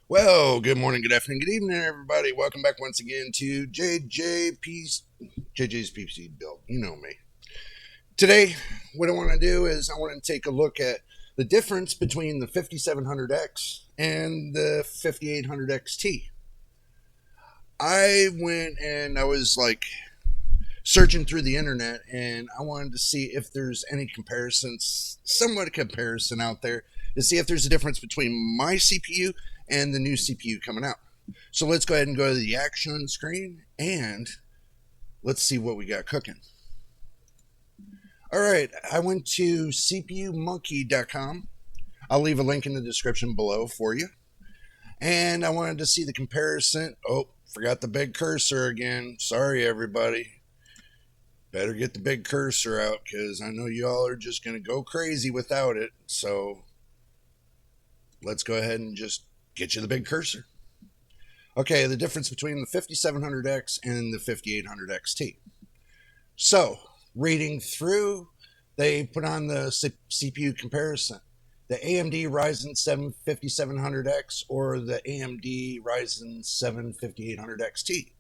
Well, good morning, good afternoon, good evening, everybody. Welcome back once again to JJ's PC Build. You know me. Today, what I want to do is I want to take a look at the difference between the 5700X and the 5800 XT. I went and I was like searching through the internet and I wanted to see if there's any comparisons, somewhat a comparison out there, to see if there's a difference between my CPU and the new CPU coming out. So let's go ahead and go to the action screen and let's see what we got cooking. All right, I went to cpumonkey.com. I'll leave a link in the description below for you. And I wanted to see the comparison. Oh, forgot the big cursor again. Sorry, everybody. Better get the big cursor out because I know y'all are just going to go crazy without it. So let's go ahead and just get you the big cursor. Okay, the difference between the 5700X and the 5800 XT. So, reading through, they put on the CPU comparison. The AMD Ryzen 7 5700X or the AMD Ryzen 7 5800 XT.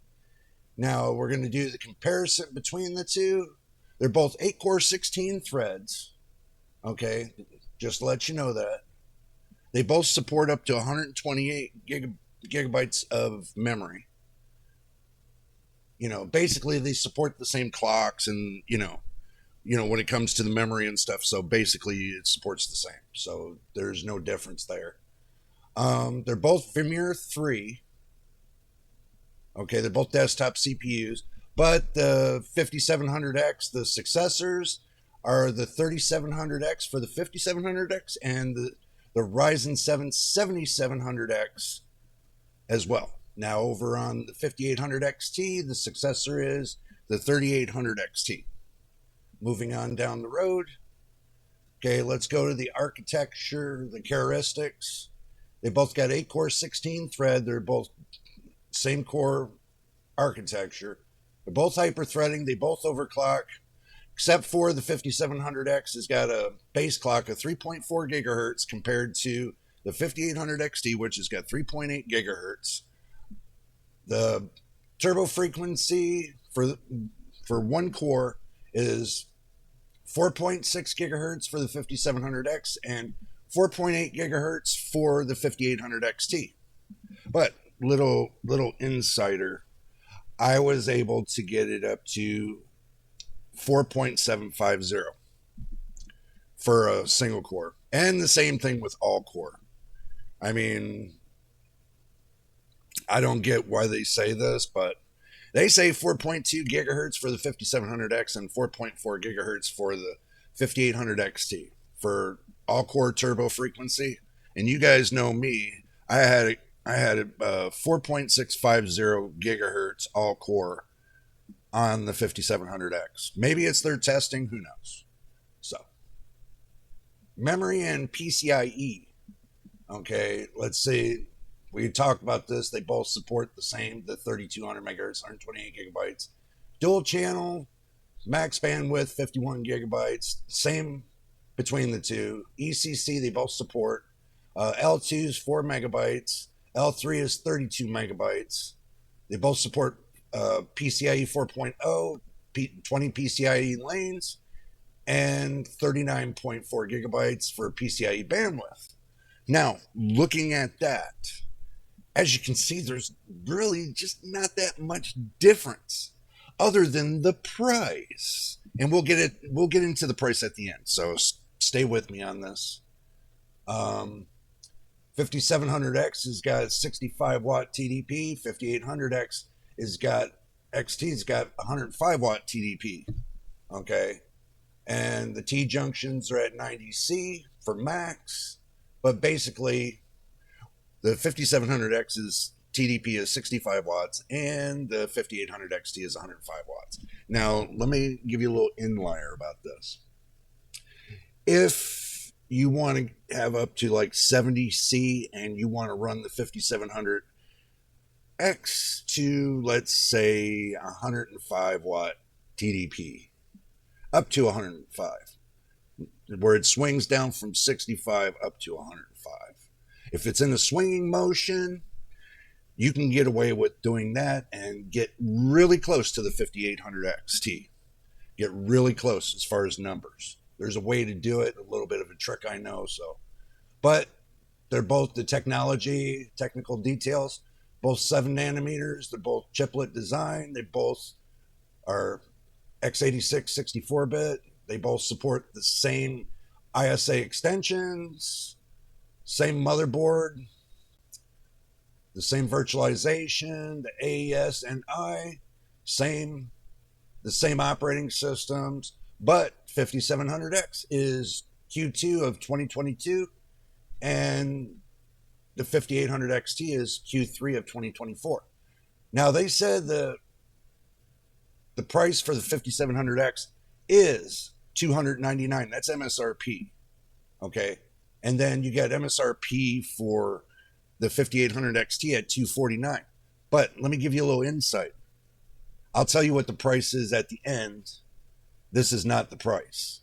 Now, we're going to do the comparison between the two. They're both 8-core 16 threads. Okay, just to let you know that. They both support up to 128 gigabytes of memory. Basically they support the same clocks and when it comes to the memory and stuff. So basically it supports the same. So there's no difference there. They're both Vimir 3. Okay, they're both desktop CPUs, but the 5700X, the successors, are the 3700X for the 5700X and the Ryzen 7 7700X as well. Now over on the 5800 XT, the successor is the 3800 XT. Moving on down the road. Okay, let's go to the architecture, the characteristics. They both got 8-core 16 thread. They're both same core architecture. They're both hyper-threading. They both overclock, except for the 5700X has got a base clock of 3.4 gigahertz compared to the 5800 XT, which has got 3.8 gigahertz. The turbo frequency for one core is 4.6 gigahertz for the 5700X and 4.8 gigahertz for the 5800 XT. But little insider, I was able to get it up to 4.750 for a single core, and the same thing with all core. I mean, I don't get why they say this, but they say 4.2 gigahertz for the 5700X and 4.4 gigahertz for the 5800 XT for all core turbo frequency. And you guys know me, I had 4.650 gigahertz all core on the 5700X. Maybe it's their testing, who knows. So, memory and PCIe. Okay, let's see. We talked about this. They both support the same, the 3200 megahertz, 128 gigabytes. Dual channel, max bandwidth, 51 gigabytes. Same between the two. ECC, they both support. L2 is 4 megabytes. L3 is 32 megabytes. They both support PCIe 4.0, 20 PCIe lanes, and 39.4 gigabytes for PCIe bandwidth. Now, looking at that, as you can see, there's really just not that much difference other than the price. And we'll get into the price at the end. So stay with me on this. 5700X has got 65 watt TDP. 5800X XT's got 105 watt TDP. Okay. And the T junctions are at 90C for max. But basically, the 5700X's TDP is 65 watts and the 5800 XT is 105 watts. Now, let me give you a little inlier about this. If you want to have up to like 70C and you want to run the 5700X to, let's say, 105 watt TDP, up to 105, where it swings down from 65 up to 105. If it's in a swinging motion, you can get away with doing that and get really close to the 5800 XT. Get really close as far as numbers. There's a way to do it, a little bit of a trick, I know. But they're both the technical details, both 7 nanometers. They're both chiplet design. They both are x86 64-bit. They both support the same ISA extensions, same motherboard, the same virtualization, the AES and the same operating systems, but 5700X is Q2 of 2022 and the 5800 XT is Q3 of 2024. Now they said the price for the 5700X is $299. That's MSRP. Okay. And then you get MSRP for the 5800 XT at $249. But let me give you a little insight. I'll tell you what the price is at the end. This is not the price.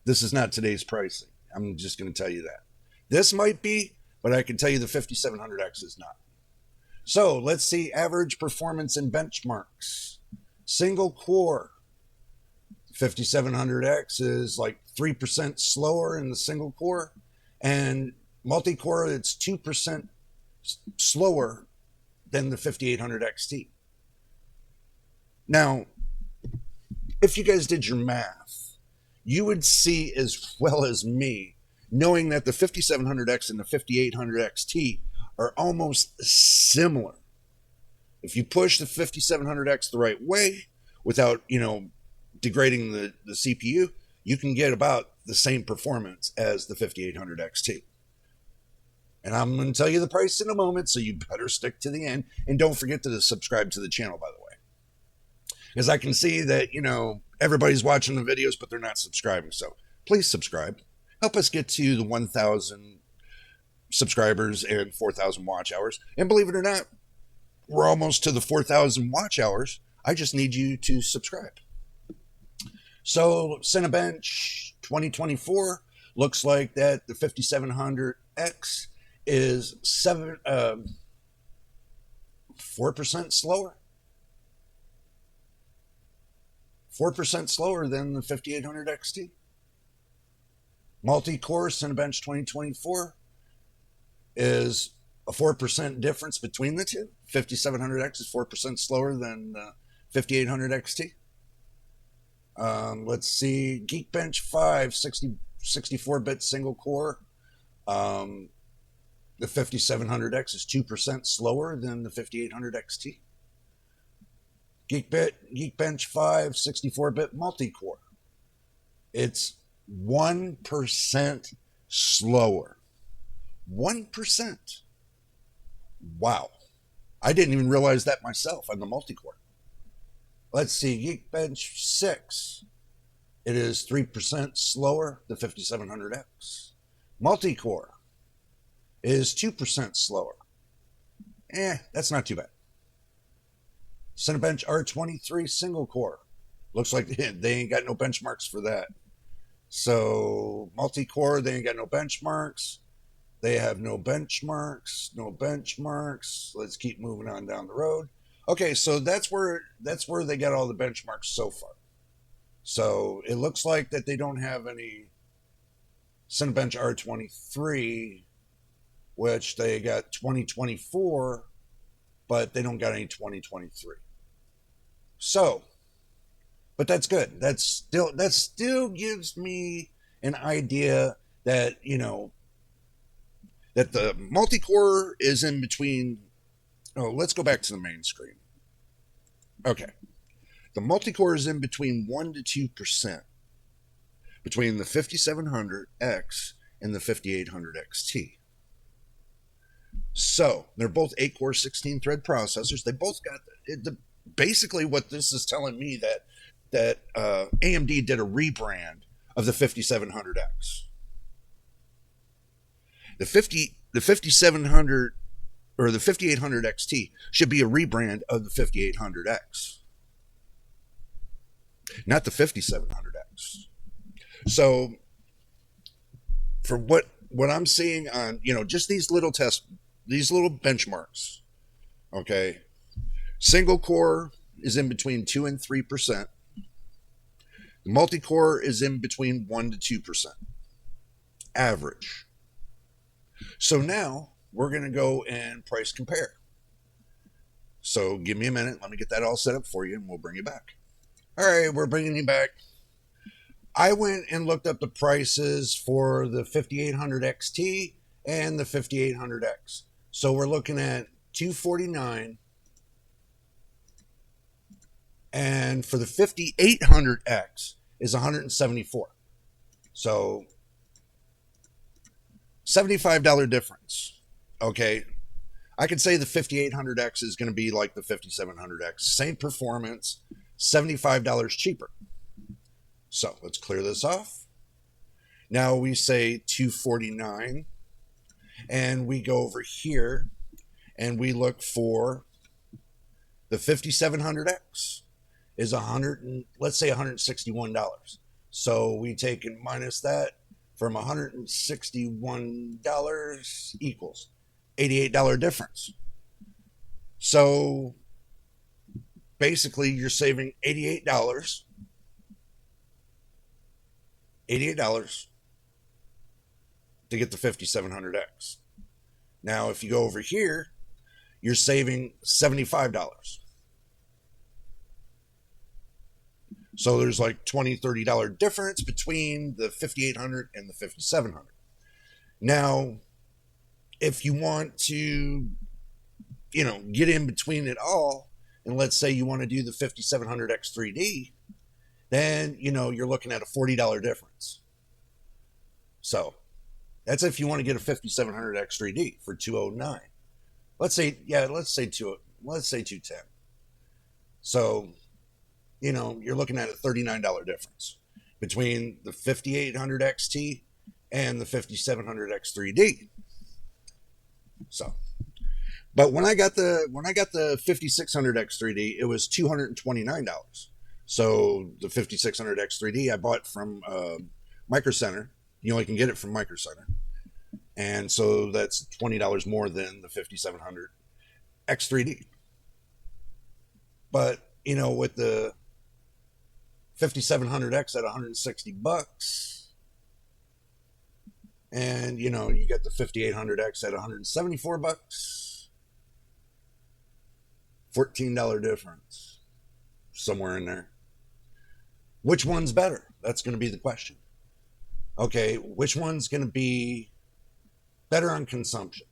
This is not today's pricing. I'm just going to tell you that. This might be, but I can tell you the 5700X is not. So let's see average performance and benchmarks. Single core 5700X is like 3% slower in the single core, and multi-core it's 2% slower than the 5800 XT. Now, if you guys did your math, you would see as well as me, knowing that the 5700X and the 5800 XT are almost similar. If you push the 5700X the right way without, degrading the CPU, you can get about the same performance as the 5800 XT. And I'm going to tell you the price in a moment, so you better stick to the end. And don't forget to subscribe to the channel, by the way. Because I can see that, everybody's watching the videos, but they're not subscribing. So please subscribe. Help us get to the 1,000 subscribers and 4,000 watch hours. And believe it or not, we're almost to the 4,000 watch hours. I just need you to subscribe. So Cinebench 2024 looks like that the 5700X is 4% slower. 4% slower than the 5800 XT. Multi-core Cinebench 2024 is a 4% difference between the two. 5700X is 4% slower than 5800 XT. Let's see, Geekbench 5 64-bit single core. The 5700X is 2% slower than the 5800 XT. Geekbench 5 64-bit multi-core. It's 1% slower. 1%. Wow. I didn't even realize that myself on the multi-core. Let's see, Geekbench 6. It is 3% slower, the 5700X. Multi-core is 2% slower. That's not too bad. Cinebench R23 single core. Looks like they ain't got no benchmarks for that. So multi-core, they ain't got no benchmarks. They have no benchmarks. Let's keep moving on down the road. Okay, so that's where they got all the benchmarks so far. So it looks like that they don't have any Cinebench R23, which they got 2024, but they don't got any 2023. So, but that's good. That still gives me an idea that, that the multi-core is in between. Oh, let's go back to the main screen. Okay. The multi-core is in between 1% to 2% between the 5700X and the 5800 XT. So they're both 8-core 16-thread processors. They both got basically what this is telling me that AMD did a rebrand of the 5700X. The 5700 or the 5800 XT should be a rebrand of the 5800X, not the 5700X. So for what what I'm seeing on, just these little these little benchmarks, okay, single core is in between 2 and 3%. The multi-core is in between 1 to 2%. Average. So now we're going to go and price compare. So give me a minute. Let me get that all set up for you and we'll bring you back. All right, we're bringing you back. I went and looked up the prices for the 5800 XT and the 5800X. So we're looking at $249, and for the 5800X is $174. So $75 difference. Okay, I could say the 5800X is going to be like the 5700X. Same performance, $75 cheaper. So let's clear this off. Now we say $249, and we go over here and we look for the 5700X is let's say $161. So we take and minus that from $161 equals $88 difference. So basically you're saving $88 to get the 5700X. Now, if you go over here, you're saving $75. So there's like $20, $30 difference between the 5800 and the 5700. Now, if you want to, get in between it all, and let's say you want to do the 5700X 3D, then, you're looking at a $40 difference. So that's if you want to get a 5700X 3D for $209. Let's say 210. So, you're looking at a $39 difference between the 5800 XT and the 5700X 3D. So, but when I got the 5600X 3D, it was $229. So the 5600X 3D I bought from Micro Center. You only can get it from Micro Center, and so that's $20 more than the 5700X 3D. But with the 5700X at $160, and you get the 5800X at $174, $14 difference somewhere in there. Which one's better? That's going to be the question. Okay, which one's going to be better on consumption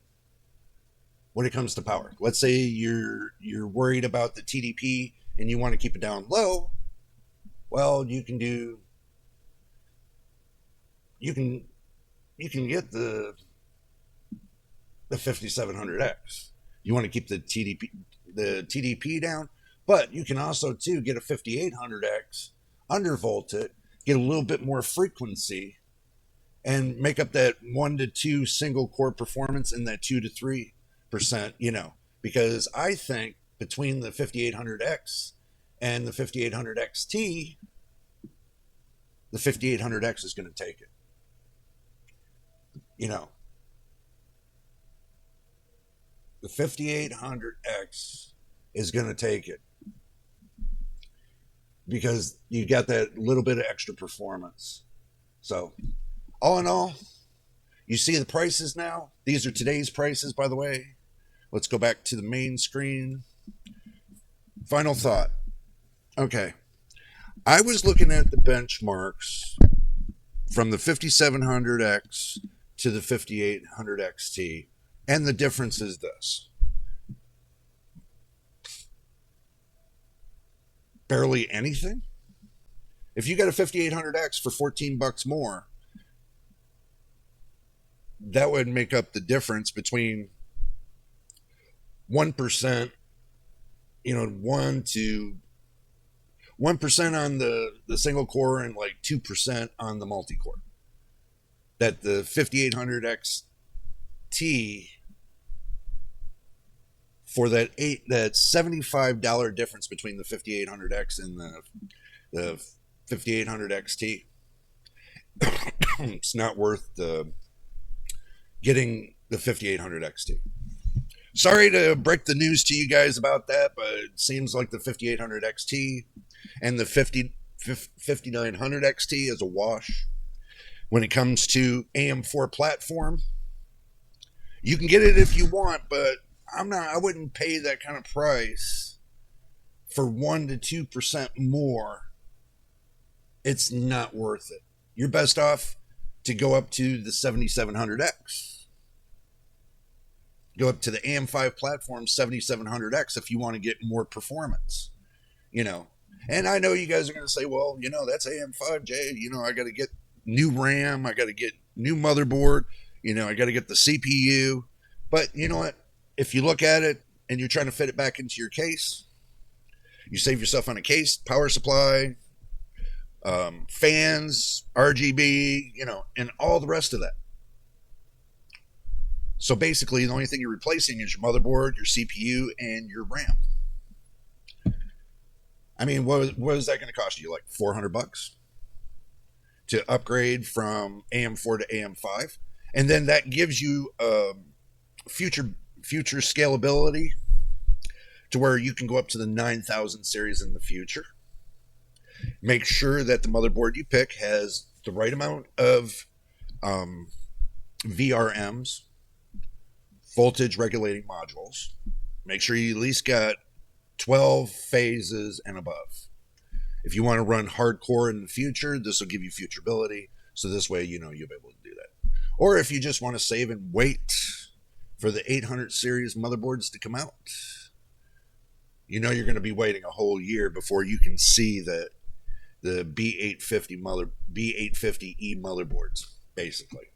when it comes to power? Let's say you're worried about the TDP and you want to keep it down low. Well, you can get the 5700X. You want to keep the TDP down, but you can also too get a 5800X, undervolt it, get a little bit more frequency, and make up that 1 to 2 single core performance and that 2 to 3%. Because I think between the 5800X and the 5800XT, the 5800X is going to take it. The 5800X is going to take it because you got that little bit of extra performance. So, all in all, you see the prices now. These are today's prices, by the way. Let's go back to the main screen. Final thought. Okay. I was looking at the benchmarks from the 5700X to the 5800XT, and the difference is this. Barely anything. If you got a 5800X for $14 more, that would make up the difference between 1%, 1% on the single core and like 2% on the multi-core. That the 5800XT for that $75 difference between the 5800X and the 5800XT, it's not worth the getting the 5800 XT. Sorry to break the news to you guys about that, but it seems like the 5800 XT and the 5900 XT is a wash when it comes to AM4 platform. You can get it if you want, but I wouldn't pay that kind of price for 1 to 2% more. It's not worth it. You're best off to go up to the 7700X. Go up to the AM5 platform 7700X if you want to get more performance, you know. And I know you guys are going to say, well, that's AM5J. I got to get new RAM. I got to get new motherboard. I got to get the CPU. But you know what? If you look at it and you're trying to fit it back into your case, you save yourself on a case, power supply, fans, RGB, and all the rest of that. So basically, the only thing you're replacing is your motherboard, your CPU, and your RAM. I mean, what is that going to cost you? Like $400 to upgrade from AM4 to AM5, and then that gives you future scalability to where you can go up to the 9000 series in the future. Make sure that the motherboard you pick has the right amount of VRMs, voltage regulating modules. Make sure you at least got 12 phases and above. If you want to run hardcore in the future, this will give you futurability. So this way, you'll be able to do that. Or if you just want to save and wait for the 800 series motherboards to come out, you're going to be waiting a whole year before you can see the B850E motherboards, basically.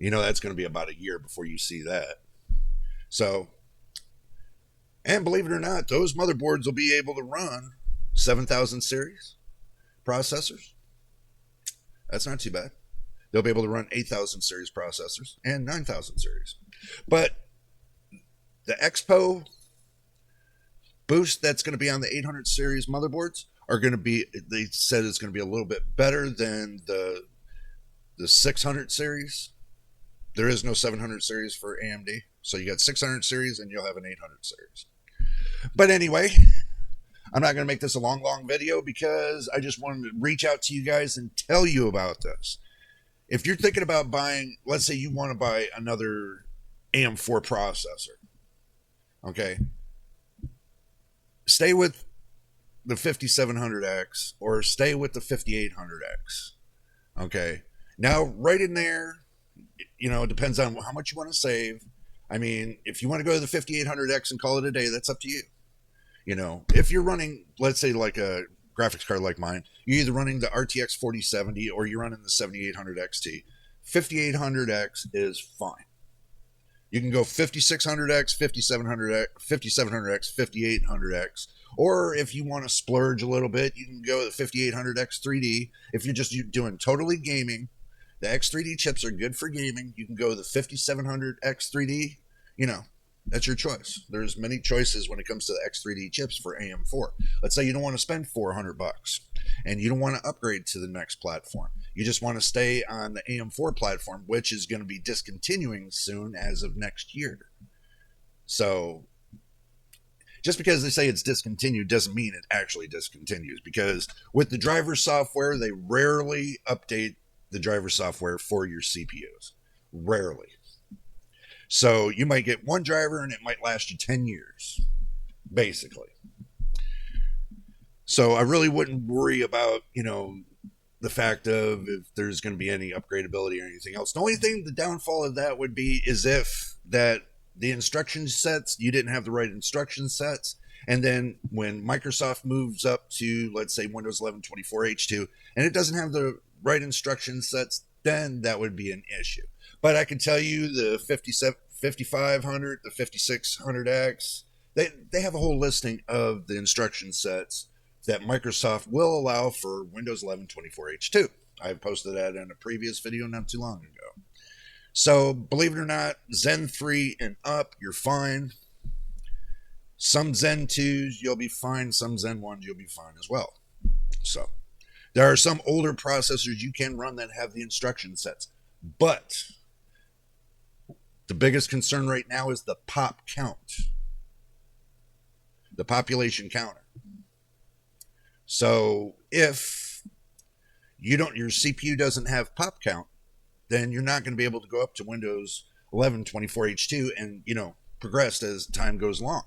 That's going to be about a year before you see that. So, and believe it or not, those motherboards will be able to run 7000 series processors. That's not too bad. They'll be able to run 8000 series processors and 9000 series. But the Expo boost that's going to be on the 800 series motherboards are going to be, they said it's going to be a little bit better than the 600 series. There is no 700 series for AMD. So you got 600 series and you'll have an 800 series. But anyway, I'm not going to make this a long video because I just wanted to reach out to you guys and tell you about this. If you're thinking about buying, let's say you want to buy another AM4 processor, okay, stay with the 5700X or stay with the 5800X, okay? Now, right in there, it depends on how much you want to save. I mean, if you want to go to the 5800X and call it a day, that's up to you. If you're running, let's say like a graphics card like mine, you're either running the RTX 4070 or you're running the 7800 XT. 5800X is fine. You can go 5600X, 5700X, 5800X, or if you want to splurge a little bit, you can go the 5800X 3D. If you're just doing totally gaming, the X3D chips are good for gaming. You can go the 5700X 3D. That's your choice. There's many choices when it comes to the X3D chips for AM4. Let's say you don't want to spend $400 and you don't want to upgrade to the next platform. You just want to stay on the AM4 platform, which is going to be discontinuing soon as of next year. So just because they say it's discontinued doesn't mean it actually discontinues, because with the driver software, they rarely update the driver software for your CPUs. Rarely. So you might get one driver and it might last you 10 years, basically. So I really wouldn't worry about, the fact of if there's going to be any upgradability or anything else. The only thing, the downfall of that would be is if that the instruction sets, you didn't have the right instruction sets. And then when Microsoft moves up to, let's say, Windows 11 24H2, and it doesn't have the right instruction sets, then that would be an issue. But I can tell you the 5500, the 5600X, they have a whole listing of the instruction sets that Microsoft will allow for Windows 11 24H2. I posted that in a previous video not too long ago. So believe it or not, Zen 3 and up, you're fine. Some Zen 2s, you'll be fine. Some Zen 1s, you'll be fine as well. So there are some older processors you can run that have the instruction sets. But The biggest concern right now is the pop count, the population counter. So if your CPU doesn't have pop count, then you're not going to be able to go up to Windows 11 24H2 and, progress as time goes along.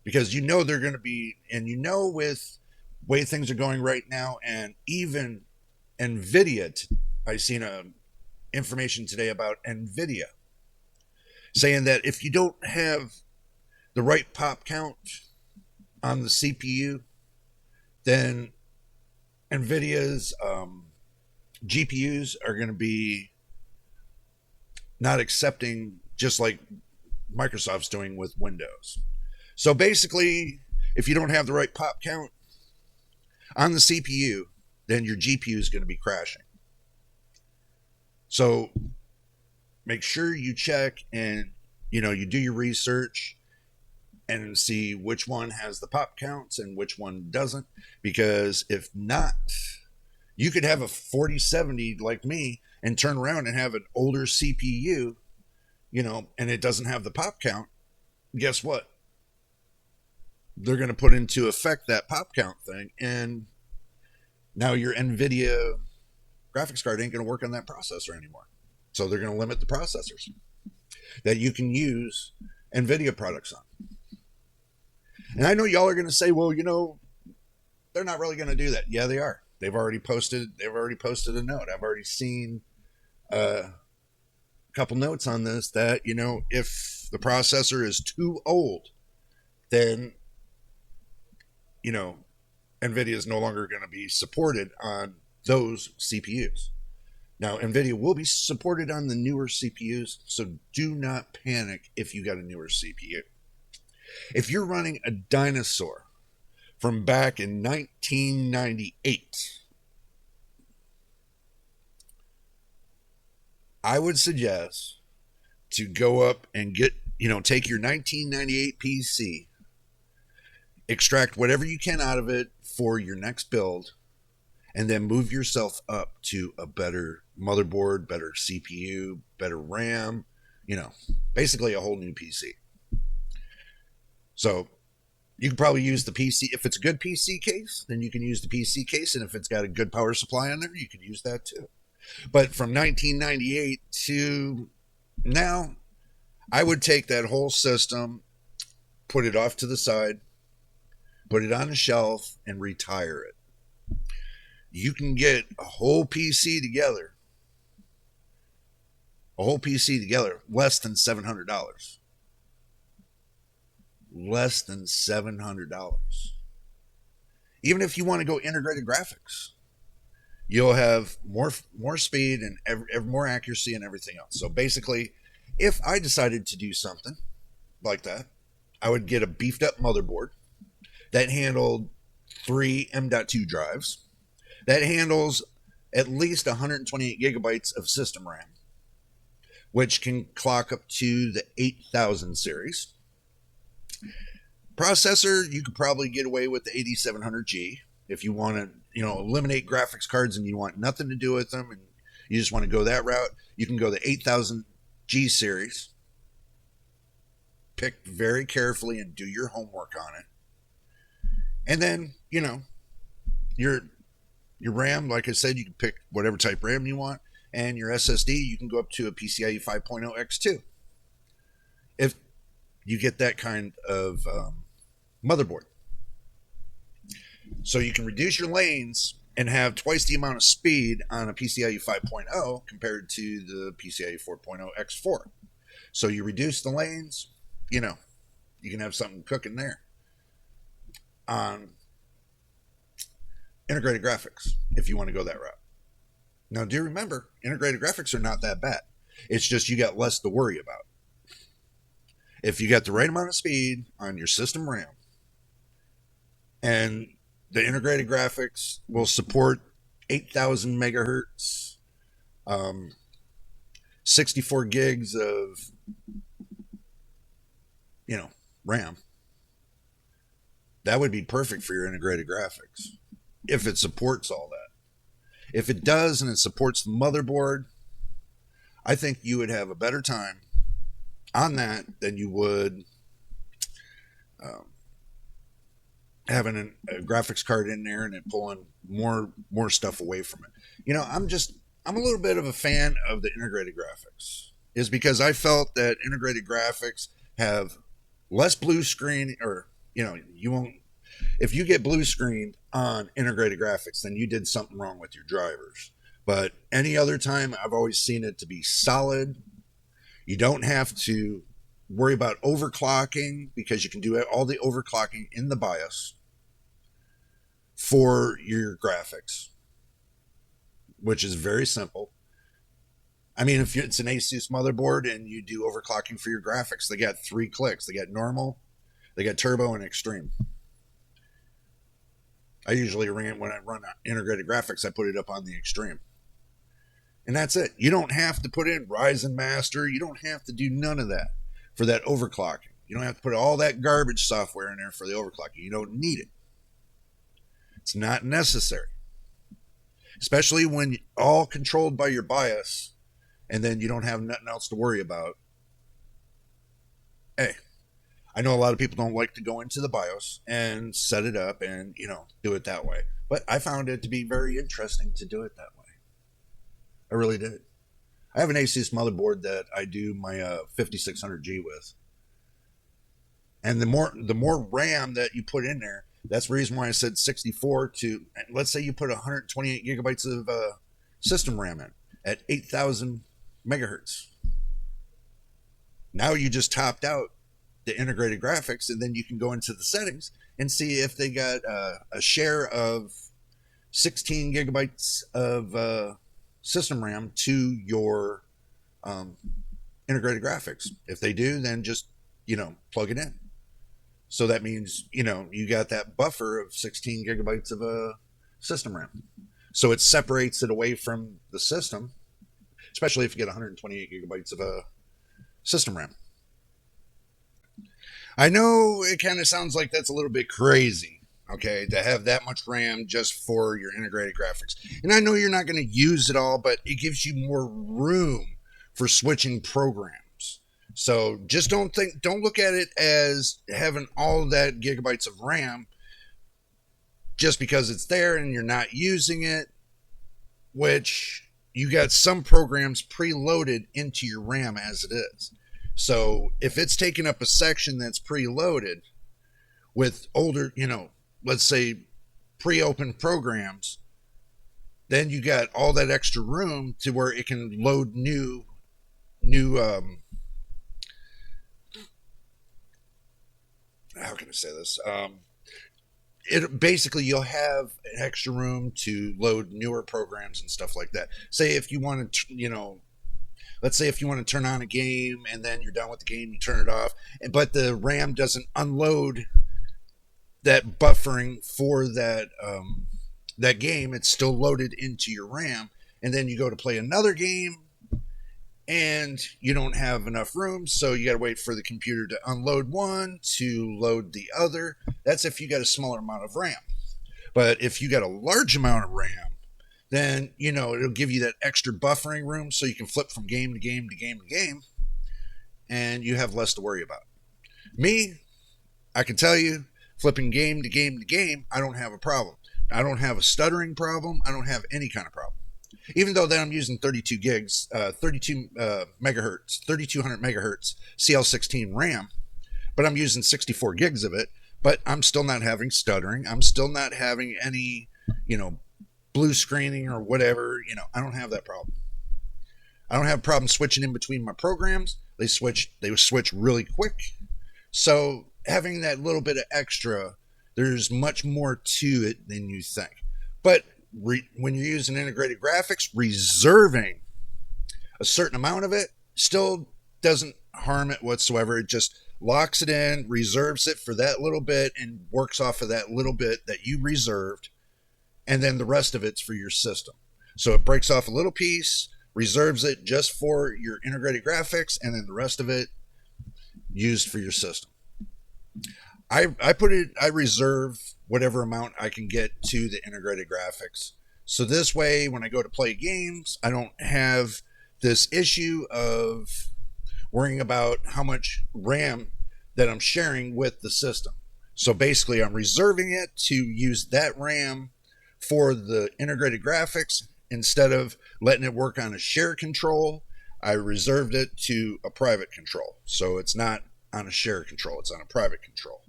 Because they're going to be, and with way things are going right now, and even NVIDIA, I seen information today about NVIDIA saying that if you don't have the right pop count on the CPU, then NVIDIA's GPUs are going to be not accepting, just like Microsoft's doing with Windows. So basically, if you don't have the right pop count on the CPU, then your GPU is going to be crashing. So make sure you check and, you do your research and see which one has the pop counts and which one doesn't. Because if not, you could have a 4070 like me and turn around and have an older CPU, and it doesn't have the pop count. Guess what? They're going to put into effect that pop count thing, and now your NVIDIA graphics card ain't going to work on that processor anymore. So they're going to limit the processors that you can use NVIDIA products on. And I know y'all are going to say, well, they're not really going to do that. Yeah, they are. They've already posted a note. I've already seen a couple notes on this that, if the processor is too old, then, NVIDIA is no longer going to be supported on those CPUs. Now, NVIDIA will be supported on the newer CPUs, so do not panic if you got a newer CPU. If you're running a dinosaur from back in 1998, I would suggest to go up and get, take your 1998 PC, extract whatever you can out of it for your next build, and then move yourself up to a better motherboard, better CPU, better RAM, basically a whole new PC. So you can probably use the PC. If it's a good PC case, then you can use the PC case. And if it's got a good power supply on there, you can use that too. But from 1998 to now, I would take that whole system, put it off to the side, put it on a shelf, and retire it. You can get a whole PC together, less than $700. Less than $700. Even if you want to go integrated graphics, you'll have more speed and more accuracy and everything else. So basically, if I decided to do something like that, I would get a beefed up motherboard that handled 3 M.2 drives, that handles at least 128 gigabytes of system RAM, which can clock up to the 8000 series. Processor, you could probably get away with the 8700G if you want to, eliminate graphics cards and you want nothing to do with them and you just want to go that route. You can go the 8000G series. Pick very carefully and do your homework on it. And then, your RAM, like I said, you can pick whatever type RAM you want, and your SSD, you can go up to a PCIe 5.0 X2. If you get that kind of motherboard. So you can reduce your lanes and have twice the amount of speed on a PCIe 5.0 compared to the PCIe 4.0 X4. So you reduce the lanes, you can have something cooking there. On integrated graphics, if you want to go that route. Now, do remember, integrated graphics are not that bad. It's just you got less to worry about. If you got the right amount of speed on your system RAM, and the integrated graphics will support 8,000 megahertz, 64 gigs of, RAM, that would be perfect for your integrated graphics. If it supports all that. If it does and it supports the motherboard, I think you would have a better time on that than you would um, having a graphics card in there and it pulling more stuff away from it. I'm a little bit of a fan of the integrated graphics, is because I felt that integrated graphics have less blue screen, or you won't, if you get blue screened on integrated graphics, then you did something wrong with your drivers. But any other time, I've always seen it to be solid. You don't have to worry about overclocking, because you can do all the overclocking in the BIOS for your graphics, which is very simple. I mean, if it's an Asus motherboard and you do overclocking for your graphics, they got 3 clicks. They got normal, they got turbo, and extreme. I usually when I run integrated graphics, I put it up on the extreme. And that's it. You don't have to put in Ryzen Master. You don't have to do none of that for that overclocking. You don't have to put all that garbage software in there for the overclocking. You don't need it. It's not necessary. Especially when all controlled by your BIOS, and then you don't have nothing else to worry about. Hey, I know a lot of people don't like to go into the BIOS and set it up and, do it that way. But I found it to be very interesting to do it that way. I really did. I have an Asus motherboard that I do my 5600G with. And the more RAM that you put in there, that's the reason why I said 64 to, let's say you put 128 gigabytes of system RAM in at 8,000 megahertz. Now you just topped out the integrated graphics, and then you can go into the settings and see if they got a share of 16 gigabytes of system RAM to your integrated graphics. If they do, then just plug it in. So that means you got that buffer of 16 gigabytes of system RAM. So it separates it away from the system, especially if you get 128 gigabytes of system RAM. I know it kind of sounds like that's a little bit crazy, okay, to have that much RAM just for your integrated graphics. And I know you're not going to use it all, but it gives you more room for switching programs. So just don't look at it as having all that gigabytes of RAM just because it's there and you're not using it, which you got some programs preloaded into your RAM as it is. So if it's taking up a section that's preloaded with older, let's say pre-open programs, then you got all that extra room to where it can load new how can I say this? It basically, you'll have an extra room to load newer programs and stuff like that. Say if you want to, let's say if you want to turn on a game and then you're done with the game, you turn it off, but the RAM doesn't unload that buffering for that that game. It's still loaded into your RAM, and then you go to play another game and you don't have enough room, so you got to wait for the computer to unload one to load the other. That's if you got a smaller amount of RAM. But if you got a large amount of RAM, then it'll give you that extra buffering room, so you can flip from game to game to game to game, and you have less to worry about. Me, I can tell you, flipping game to game to game, I don't have a problem. I don't have a stuttering problem. I don't have any kind of problem. Even though that I'm using 32 gigs, 32 megahertz, 3200 megahertz CL16 RAM, but I'm using 64 gigs of it, but I'm still not having stuttering. I'm still not having any, blue screening or whatever. I don't have that problem. I don't have a problem switching in between my programs. They switch really quick. So having that little bit of extra, there's much more to it than you think. But when you're using integrated graphics, reserving a certain amount of it still doesn't harm it whatsoever. It just locks it in, reserves it for that little bit, and works off of that little bit that you reserved, and then the rest of it's for your system. So it breaks off a little piece, reserves it just for your integrated graphics, and then the rest of it used for your system. I reserve whatever amount I can get to the integrated graphics. So this way, when I go to play games, I don't have this issue of worrying about how much RAM that I'm sharing with the system. So basically, I'm reserving it to use that RAM for the integrated graphics instead of letting it work on a shared control. I reserved it to a private control. So it's not on a shared control, it's on a private control.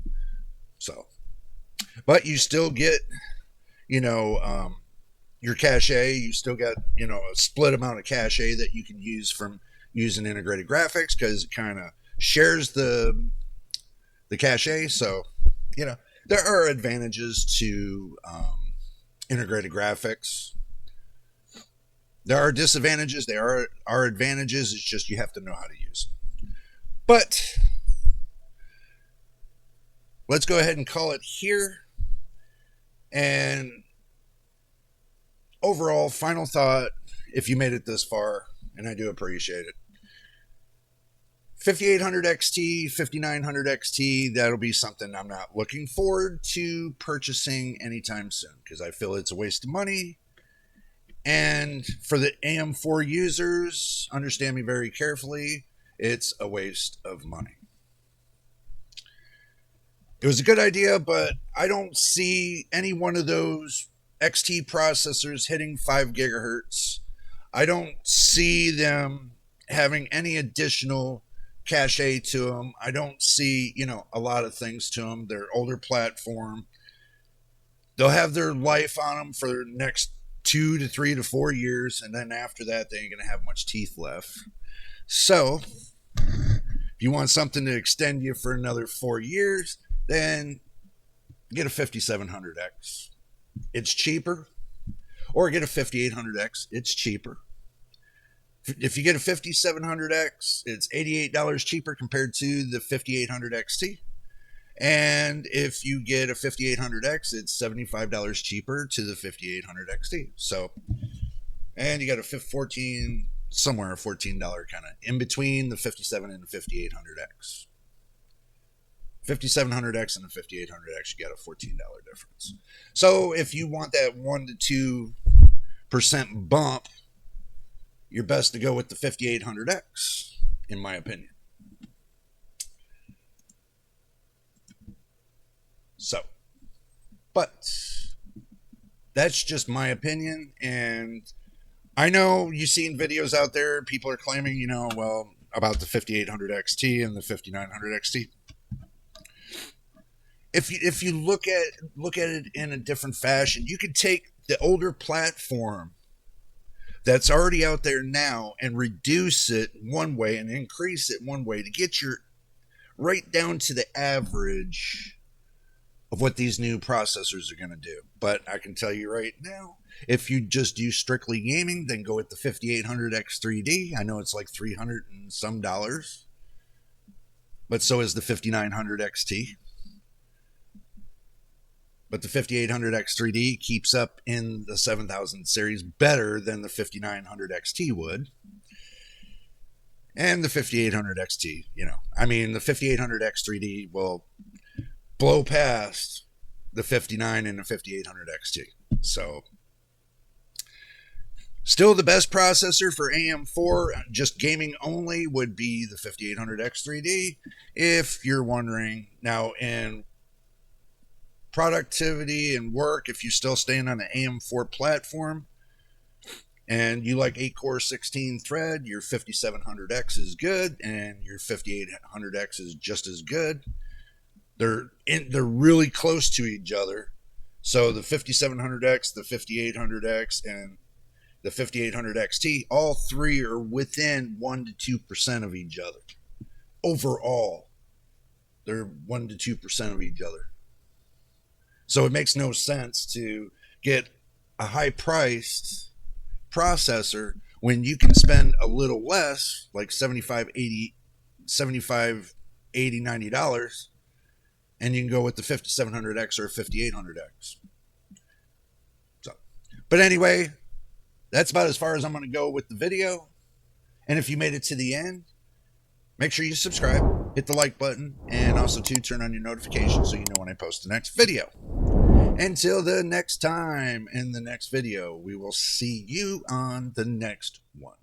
So, but you still get, you know, your cache. You still got, you know, a split amount of cache that you can use from using integrated graphics because it kind of shares the cache. So, you know, there are advantages to integrated graphics. There are disadvantages. There are advantages. It's just you have to know how to use it. But let's go ahead and call it here. And overall, final thought, if you made it this far, and I do appreciate it, 5800 XT, 5900 XT, that'll be something I'm not looking forward to purchasing anytime soon because I feel it's a waste of money. And for the AM4 users, understand me very carefully, it's a waste of money. It was a good idea, but I don't see any one of those XT processors hitting 5 gigahertz. I don't see them having any additional cache to them. I don't see, you know, a lot of things to them. They're older platform. They'll have their life on them for the next 2 to 3 to 4 years, and then after that, they ain't gonna have much teeth left. So, if you want something to extend you for another 4 years, then get a 5700X. It's cheaper. Or get a 5800X. It's cheaper. If you get a 5700X, it's $88 cheaper compared to the 5800 XT. And if you get a 5800X, it's $75 cheaper to the 5800 XT. So, and you got a $14 kind of in between the 57 and the 5800X. 5700X and the 5800X, you got a $14 difference. So if you want that 1 to 2% bump, you're best to go with the 5800X, in my opinion. So, but that's just my opinion. And I know you've seen videos out there, people are claiming, you know, well, about the 5800 XT and the 5900 XT. If you look at it in a different fashion, you could take the older platform that's already out there now and reduce it one way and increase it one way to get your right down to the average of what these new processors are going to do. But I can tell you right now, if you just do strictly gaming, then go with the 5800X3D. I know it's like $300 and some dollars, but so is the 5900 XT. But the 5800X3D keeps up in the 7000 series better than the 5900 XT would. And the 5800 XT, you know, I mean, the 5800X3D will blow past the 59 and the 5800 XT. So, still the best processor for AM4, just gaming only, would be the 5800X3D, if you're wondering. Now, in productivity and work, if you're still staying on the AM4 platform and you like 8-core 16 thread, your 5700X is good and your 5800X is just as good. They're really close to each other. So the 5700X, the 5800X, and the 5800 XT, all three are within 1 to 2% of each other. Overall, they're 1 to 2% of each other. So it makes no sense to get a high-priced processor when you can spend a little less, like $75, $80, $90, and you can go with the 5700X or 5800X. So, but anyway, that's about as far as I'm going to go with the video. And if you made it to the end, make sure you subscribe, hit the like button, and also to turn on your notifications so you know when I post the next video. Until the next time in the next video, we will see you on the next one.